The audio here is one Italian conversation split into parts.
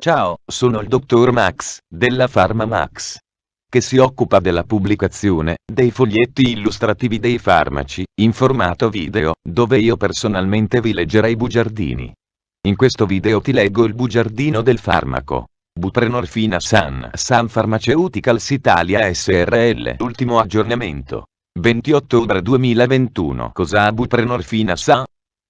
Ciao, sono il dottor Max, della PharmaMax, che si occupa della pubblicazione dei foglietti illustrativi dei farmaci, in formato video, dove io personalmente vi leggerei i bugiardini. In questo video ti leggo il bugiardino del farmaco. Buprenorfina Sun Pharmaceuticals Italia SRL. Ultimo aggiornamento. 20 ottobre 2021. Cosa ha buprenorfina Sun?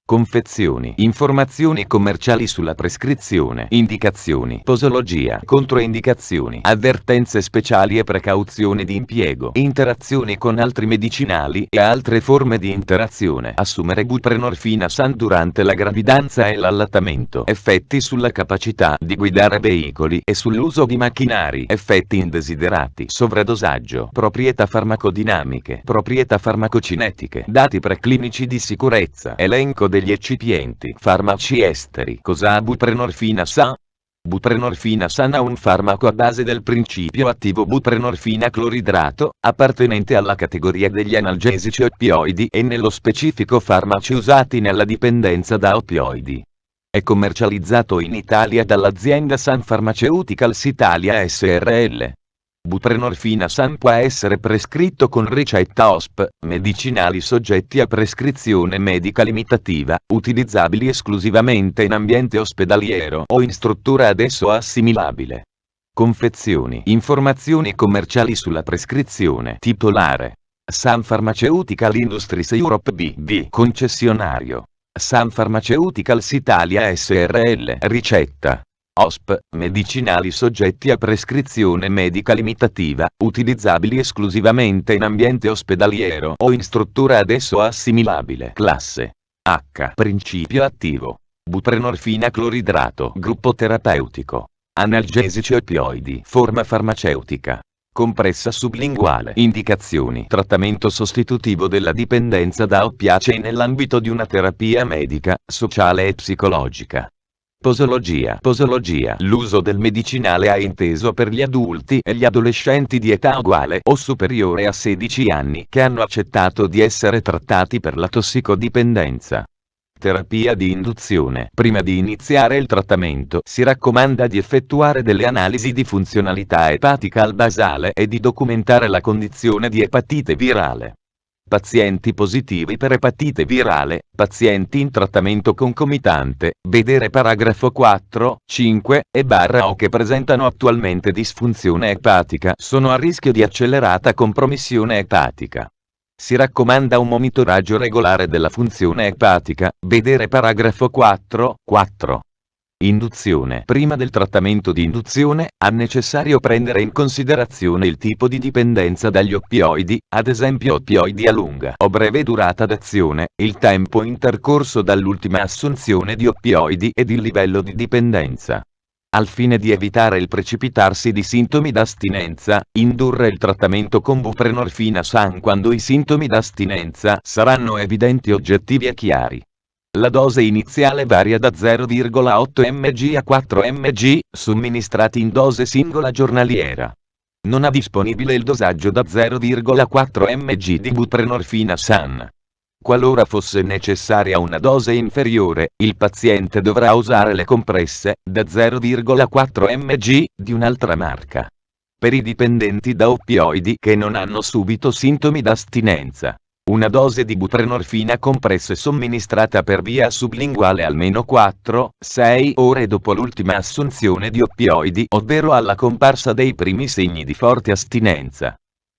Confezioni, informazioni commerciali sulla prescrizione, indicazioni, posologia, controindicazioni, avvertenze speciali e precauzioni di impiego, interazioni con altri medicinali e altre forme di interazione. Assumere buprenorfina Sun durante la gravidanza e l'allattamento. Effetti sulla capacità di guidare veicoli e sull'uso di macchinari. Effetti indesiderati. Sovradosaggio. Proprietà farmacodinamiche. Proprietà farmacocinetiche. Dati preclinici di sicurezza. Elenco degli eccipienti. Farmaci esteri. Cosa ha buprenorfina Sun? Buprenorfina Sun è un farmaco a base del principio attivo buprenorfina cloridrato, appartenente alla categoria degli analgesici oppioidi e nello specifico farmaci usati nella dipendenza da oppioidi. È commercializzato in Italia dall'azienda Sun Pharmaceuticals Italia SRL. Buprenorfina Sun può essere prescritto con ricetta OSP, medicinali soggetti a prescrizione medica limitativa, utilizzabili esclusivamente in ambiente ospedaliero o in struttura ad esso assimilabile. Confezioni. Informazioni commerciali sulla prescrizione. Titolare: Sun Pharmaceutical Industries Europe BV. Concessionario: Sun Pharmaceuticals Italia SRL. Ricetta: OSP, medicinali soggetti a prescrizione medica limitativa, utilizzabili esclusivamente in ambiente ospedaliero o in struttura ad esso assimilabile. Classe H. Principio attivo: buprenorfina cloridrato. Gruppo terapeutico: analgesici oppioidi. Forma farmaceutica: compressa sublinguale. Indicazioni: trattamento sostitutivo della dipendenza da oppiacei nell'ambito di una terapia medica, sociale e psicologica. Posologia. L'uso del medicinale è inteso per gli adulti e gli adolescenti di età uguale o superiore a 16 anni che hanno accettato di essere trattati per la tossicodipendenza. Terapia di induzione. Prima di iniziare il trattamento si raccomanda di effettuare delle analisi di funzionalità epatica al basale e di documentare la condizione di epatite virale. Pazienti positivi per epatite virale, pazienti in trattamento concomitante, vedere paragrafo 4, 5 e /o che presentano attualmente disfunzione epatica sono a rischio di accelerata compromissione epatica. Si raccomanda un monitoraggio regolare della funzione epatica, vedere paragrafo 4, 4. Induzione. Prima del trattamento di induzione, è necessario prendere in considerazione il tipo di dipendenza dagli oppioidi, ad esempio oppioidi a lunga o breve durata d'azione, il tempo intercorso dall'ultima assunzione di oppioidi ed il livello di dipendenza. Al fine di evitare il precipitarsi di sintomi d'astinenza, indurre il trattamento con buprenorfina Sun quando i sintomi d'astinenza saranno evidenti, oggettivi e chiari. La dose iniziale varia da 0,8 mg a 4 mg, somministrati in dose singola giornaliera. Non è disponibile il dosaggio da 0,4 mg di buprenorfina Sun. Qualora fosse necessaria una dose inferiore, il paziente dovrà usare le compresse, da 0,4 mg, di un'altra marca. Per i dipendenti da oppioidi che non hanno subito sintomi d'astinenza, una dose di buprenorfina compresse somministrata per via sublinguale almeno 4-6 ore dopo l'ultima assunzione di oppioidi, ovvero alla comparsa dei primi segni di forte astinenza.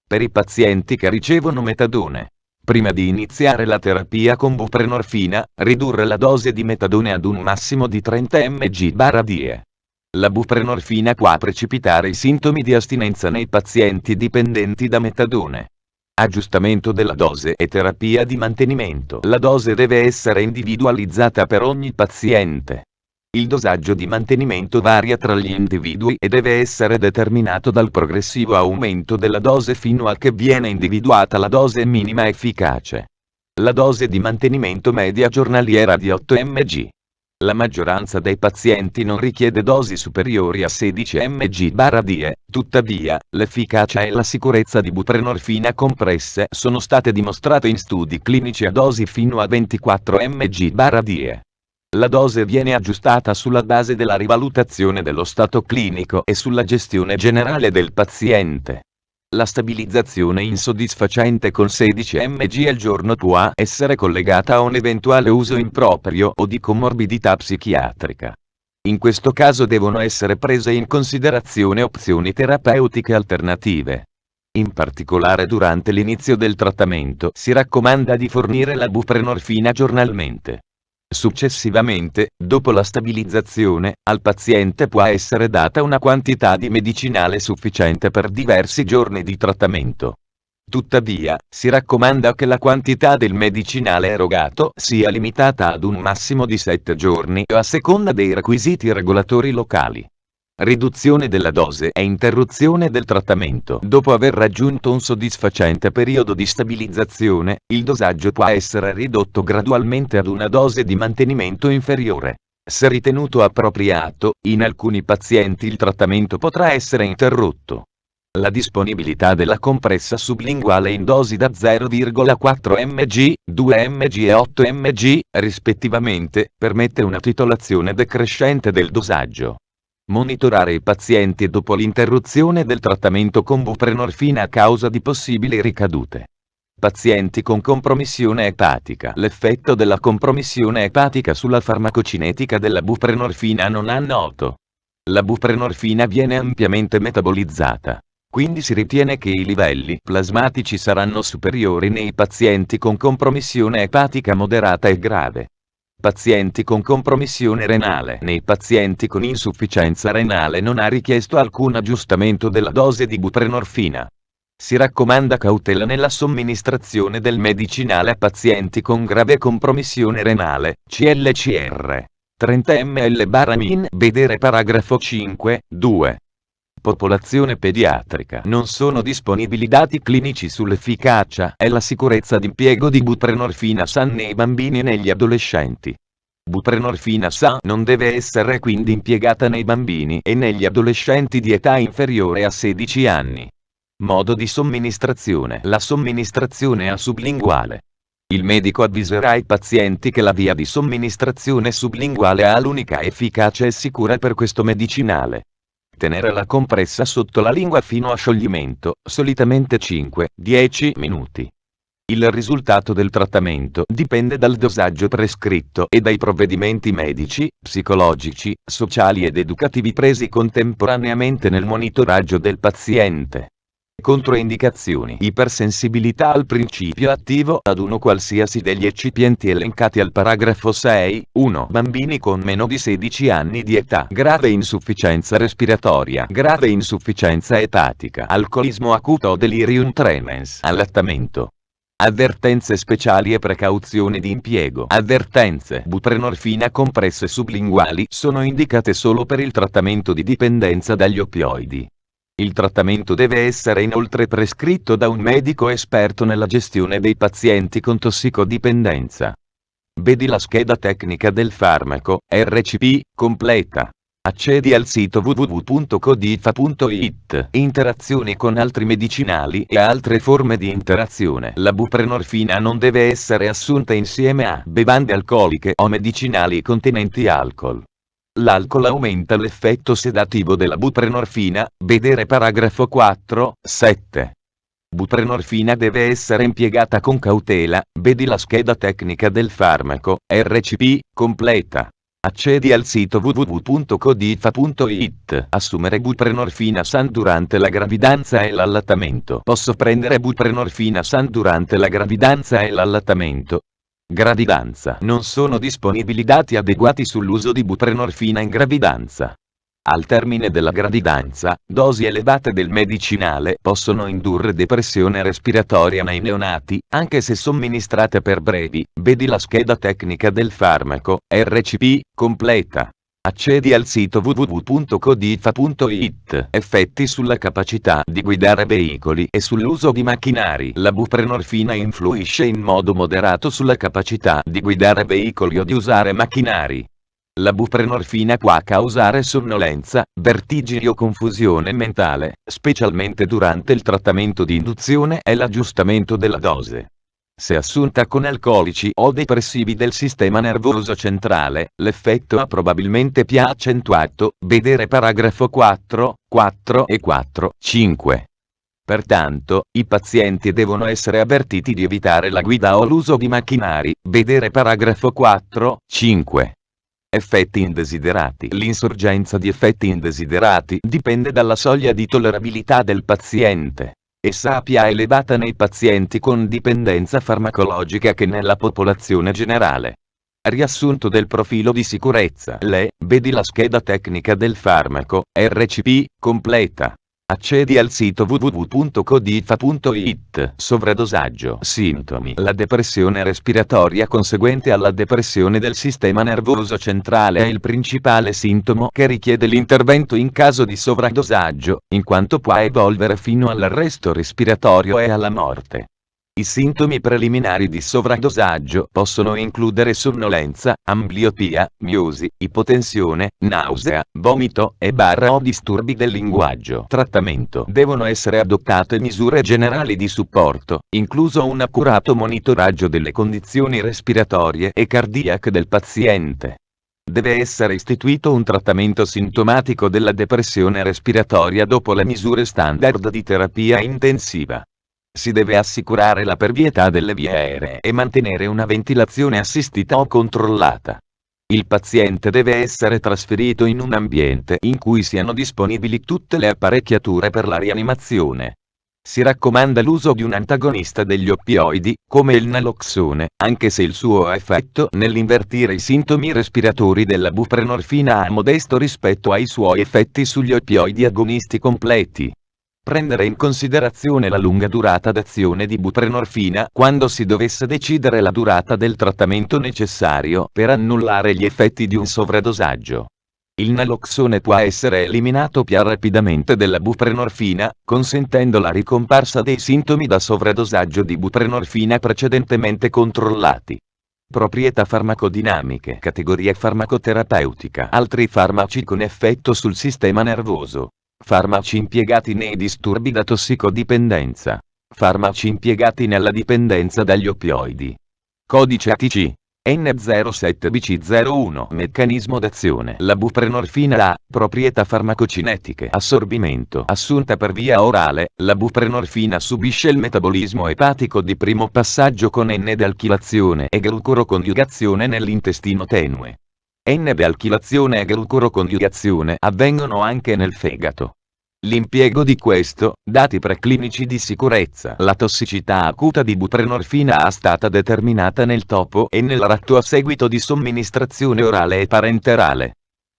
Per i pazienti che ricevono metadone, prima di iniziare la terapia con buprenorfina, ridurre la dose di metadone ad un massimo di 30 mg/die. La buprenorfina può precipitare i sintomi di astinenza nei pazienti dipendenti da metadone. Aggiustamento della dose e terapia di mantenimento. La dose deve essere individualizzata per ogni paziente. Il dosaggio di mantenimento varia tra gli individui e deve essere determinato dal progressivo aumento della dose fino a che viene individuata la dose minima efficace. La dose di mantenimento media giornaliera di 8 mg. La maggioranza dei pazienti non richiede dosi superiori a 16 mg/die, tuttavia, l'efficacia e la sicurezza di buprenorfina compresse sono state dimostrate in studi clinici a dosi fino a 24 mg/die. La dose viene aggiustata sulla base della rivalutazione dello stato clinico e sulla gestione generale del paziente. La stabilizzazione insoddisfacente con 16 mg al giorno può essere collegata a un eventuale uso improprio o di comorbidità psichiatrica. In questo caso devono essere prese in considerazione opzioni terapeutiche alternative. In particolare durante l'inizio del trattamento si raccomanda di fornire la buprenorfina giornalmente. Successivamente, dopo la stabilizzazione, al paziente può essere data una quantità di medicinale sufficiente per diversi giorni di trattamento. Tuttavia, si raccomanda che la quantità del medicinale erogato sia limitata ad un massimo di 7 giorni a seconda dei requisiti regolatori locali. Riduzione della dose e interruzione del trattamento. Dopo aver raggiunto un soddisfacente periodo di stabilizzazione, il dosaggio può essere ridotto gradualmente ad una dose di mantenimento inferiore. Se ritenuto appropriato, in alcuni pazienti il trattamento potrà essere interrotto. La disponibilità della compressa sublinguale in dosi da 0,4 mg, 2 mg e 8 mg, rispettivamente, permette una titolazione decrescente del dosaggio. Monitorare i pazienti dopo l'interruzione del trattamento con buprenorfina a causa di possibili ricadute. Pazienti con compromissione epatica. L'effetto della compromissione epatica sulla farmacocinetica della buprenorfina non è noto. La buprenorfina viene ampiamente metabolizzata. Quindi si ritiene che i livelli plasmatici saranno superiori nei pazienti con compromissione epatica moderata e grave. Pazienti con compromissione renale. Nei pazienti con insufficienza renale non ha richiesto alcun aggiustamento della dose di buprenorfina. Si raccomanda cautela nella somministrazione del medicinale a pazienti con grave compromissione renale, CLCR. 30 ml/min. Vedere paragrafo 5, 2. Popolazione pediatrica. Non sono disponibili dati clinici sull'efficacia e la sicurezza d'impiego di buprenorfina SAN nei bambini e negli adolescenti. Buprenorfina SAN non deve essere quindi impiegata nei bambini e negli adolescenti di età inferiore a 16 anni. Modo di somministrazione. La somministrazione a sublinguale. Il medico avviserà i pazienti che la via di somministrazione sublinguale ha l'unica efficacia e sicura per questo medicinale. Tenere la compressa sotto la lingua fino a scioglimento, solitamente 5-10 minuti. Il risultato del trattamento dipende dal dosaggio prescritto e dai provvedimenti medici, psicologici, sociali ed educativi presi contemporaneamente nel monitoraggio del paziente. Controindicazioni. Ipersensibilità al principio attivo ad uno qualsiasi degli eccipienti elencati al paragrafo 6, 1. Bambini con meno di 16 anni di età. Grave insufficienza respiratoria. Grave insufficienza epatica. Alcolismo acuto o delirium tremens. Allattamento. Avvertenze speciali e precauzioni di impiego. Avvertenze. Buprenorfina compresse sublinguali sono indicate solo per il trattamento di dipendenza dagli oppioidi. Il trattamento deve essere inoltre prescritto da un medico esperto nella gestione dei pazienti con tossicodipendenza. Vedi la scheda tecnica del farmaco, RCP, completa. Accedi al sito www.codifa.it. Interazioni con altri medicinali e altre forme di interazione. La buprenorfina non deve essere assunta insieme a bevande alcoliche o medicinali contenenti alcol. L'alcol aumenta l'effetto sedativo della buprenorfina, vedere paragrafo 4, 7. Buprenorfina deve essere impiegata con cautela, vedi la scheda tecnica del farmaco, RCP, completa. Accedi al sito www.codifa.it. Assumere buprenorfina SAN durante la gravidanza e l'allattamento. Posso prendere buprenorfina SAN durante la gravidanza e l'allattamento? Gravidanza. Non sono disponibili dati adeguati sull'uso di buprenorfina in gravidanza. Al termine della gravidanza, dosi elevate del medicinale possono indurre depressione respiratoria nei neonati, anche se somministrate per brevi. Vedi la scheda tecnica del farmaco, RCP, completa. Accedi al sito www.codifa.it. Effetti sulla capacità di guidare veicoli e sull'uso di macchinari. La buprenorfina influisce in modo moderato sulla capacità di guidare veicoli o di usare macchinari. La buprenorfina può causare sonnolenza, vertigini o confusione mentale, specialmente durante il trattamento di induzione e l'aggiustamento della dose. Se assunta con alcolici o depressivi del sistema nervoso centrale, l'effetto ha probabilmente più accentuato, vedere paragrafo 4, 4 e 4, 5. Pertanto, i pazienti devono essere avvertiti di evitare la guida o l'uso di macchinari, vedere paragrafo 4, 5. Effetti indesiderati. L'insorgenza di effetti indesiderati dipende dalla soglia di tollerabilità del paziente. Essa è più elevata nei pazienti con dipendenza farmacologica che nella popolazione generale. Riassunto del profilo di sicurezza. Vedi la scheda tecnica del farmaco, RCP, completa. Accedi al sito www.codifa.it. Sovradosaggio. Sintomi. La depressione respiratoria conseguente alla depressione del sistema nervoso centrale è il principale sintomo che richiede l'intervento in caso di sovradosaggio, in quanto può evolvere fino all'arresto respiratorio e alla morte. I sintomi preliminari di sovradosaggio possono includere sonnolenza, ambliopia, miosi, ipotensione, nausea, vomito o disturbi del linguaggio. Trattamento. Devono essere adottate misure generali di supporto, incluso un accurato monitoraggio delle condizioni respiratorie e cardiache del paziente. Deve essere istituito un trattamento sintomatico della depressione respiratoria dopo le misure standard di terapia intensiva. Si deve assicurare la pervietà delle vie aeree e mantenere una ventilazione assistita o controllata. Il paziente deve essere trasferito in un ambiente in cui siano disponibili tutte le apparecchiature per la rianimazione. Si raccomanda l'uso di un antagonista degli oppioidi, come il naloxone, anche se il suo effetto nell'invertire i sintomi respiratori della buprenorfina è modesto rispetto ai suoi effetti sugli oppioidi agonisti completi. Prendere in considerazione la lunga durata d'azione di buprenorfina quando si dovesse decidere la durata del trattamento necessario per annullare gli effetti di un sovradosaggio. Il naloxone può essere eliminato più rapidamente della buprenorfina, consentendo la ricomparsa dei sintomi da sovradosaggio di buprenorfina precedentemente controllati. Proprietà farmacodinamiche. Categoria farmacoterapeutica. Altri farmaci con effetto sul sistema nervoso. Farmaci impiegati nei disturbi da tossicodipendenza. Farmaci impiegati nella dipendenza dagli oppioidi. Codice ATC. N07BC01. Meccanismo d'azione. La buprenorfina ha proprietà farmacocinetiche. Assorbimento. Assunta per via orale, la buprenorfina subisce il metabolismo epatico di primo passaggio con N-dealchilazione e glucuroconjugazione nell'intestino tenue. N-dealchilazione e glucuroconjugazione avvengono anche nel fegato. L'impiego di questo, dati preclinici di sicurezza. La tossicità acuta di buprenorfina è stata determinata nel topo e nel ratto a seguito di somministrazione orale e parenterale.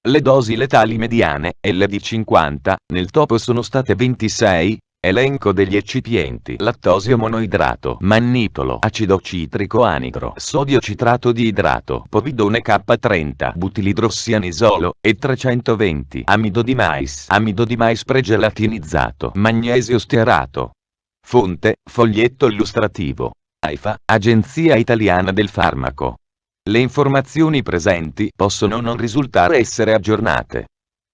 Le dosi letali mediane, LD50, nel topo sono state 26. Elenco degli eccipienti: lattosio monoidrato, mannitolo, acido citrico anidro, sodio citrato di idrato, povidone K30, butilidrossianisolo, e 320, amido di mais pregelatinizzato, magnesio stearato. Fonte: foglietto illustrativo. AIFA, Agenzia Italiana del Farmaco. Le informazioni presenti possono non risultare essere aggiornate.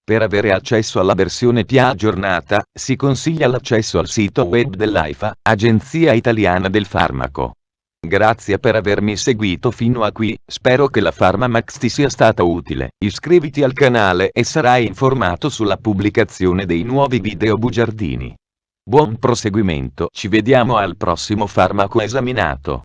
Per avere accesso alla versione più aggiornata, si consiglia l'accesso al sito web dell'AIFA, Agenzia Italiana del Farmaco. Grazie per avermi seguito fino a qui, spero che la PharmaMax ti sia stata utile. Iscriviti al canale e sarai informato sulla pubblicazione dei nuovi video bugiardini. Buon proseguimento, ci vediamo al prossimo farmaco esaminato.